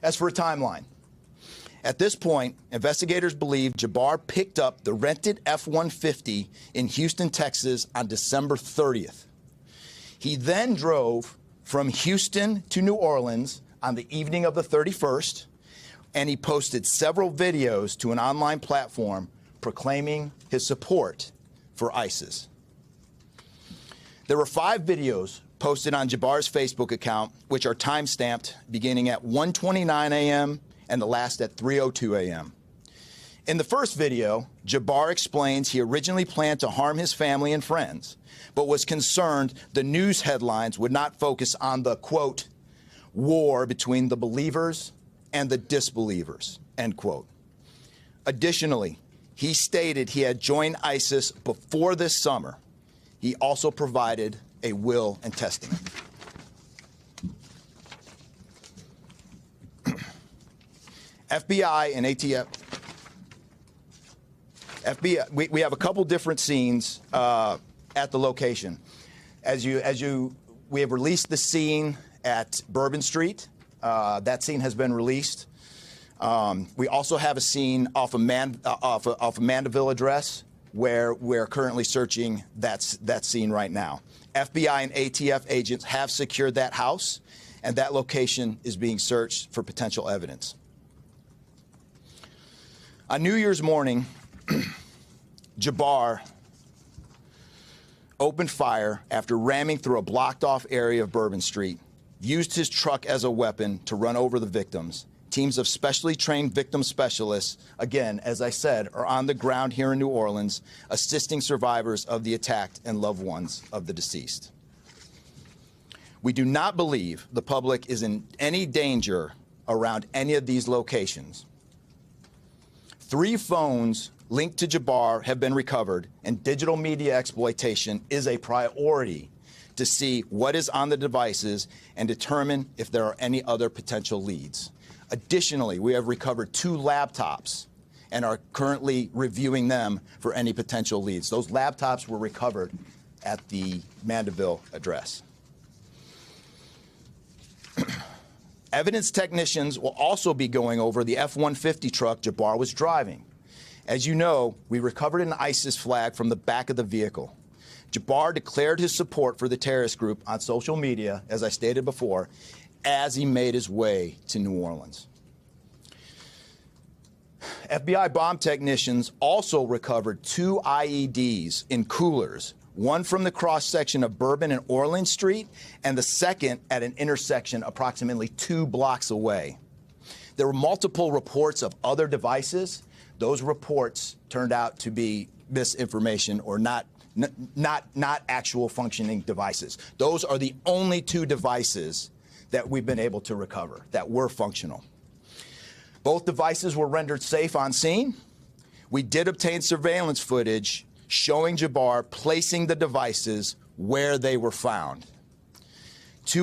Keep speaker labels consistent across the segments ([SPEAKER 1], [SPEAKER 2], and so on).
[SPEAKER 1] As for a timeline, at this point, investigators believe Jabbar picked up the rented F-150 in Houston, Texas on December 30th. He then drove from Houston to New Orleans on the evening of the 31st, and he posted several videos to an online platform proclaiming his support for ISIS. There were 5 videos posted on Jabbar's Facebook account, which are time-stamped beginning at 1:29 a.m. and the last at 3:02 a.m. In the first video, Jabbar explains he originally planned to harm his family and friends, but was concerned the news headlines would not focus on the, quote, war between the believers and the disbelievers, end quote. Additionally, he stated he had joined ISIS before this summer. He also provided a will and testament. FBI and ATF. FBI, we have a couple different scenes at the location. We have released the scene at Bourbon Street. That scene has been released. We also have a scene off of Mandeville address where we're currently searching that scene right now. FBI and ATF agents have secured that house, and that location is being searched for potential evidence. On New Year's morning, Jabbar opened fire after ramming through a blocked-off area of Bourbon Street, used his truck as a weapon to run over the victims. Teams of specially trained victim specialists, again, as I said, are on the ground here in New Orleans, assisting survivors of the attack and loved ones of the deceased. We do not believe the public is in any danger around any of these locations. 3 phones linked to Jabbar have been recovered, and digital media exploitation is a priority to see what is on the devices and determine if there are any other potential leads. Additionally, we have recovered 2 laptops and are currently reviewing them for any potential leads. Those laptops were recovered at the Mandeville address. Evidence technicians will also be going over the F-150 truck Jabbar was driving. As you know, we recovered an ISIS flag from the back of the vehicle. Jabbar declared his support for the terrorist group on social media, as I stated before, as he made his way to New Orleans. FBI bomb technicians also recovered 2 IEDs in coolers, one from the cross-section of Bourbon and Orleans Street, and the second at an intersection approximately 2 blocks away. There were multiple reports of other devices. Those reports turned out to be misinformation or not actual functioning devices. Those are the only 2 devices that we've been able to recover that were functional. Both devices were rendered safe on scene. We did obtain surveillance footage showing Jabbar placing the devices where they were found. As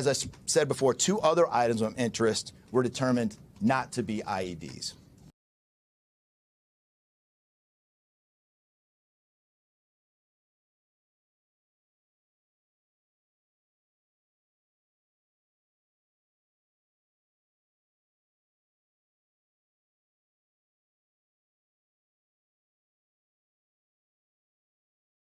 [SPEAKER 1] I said before, 2 other items of interest were determined not to be IEDs.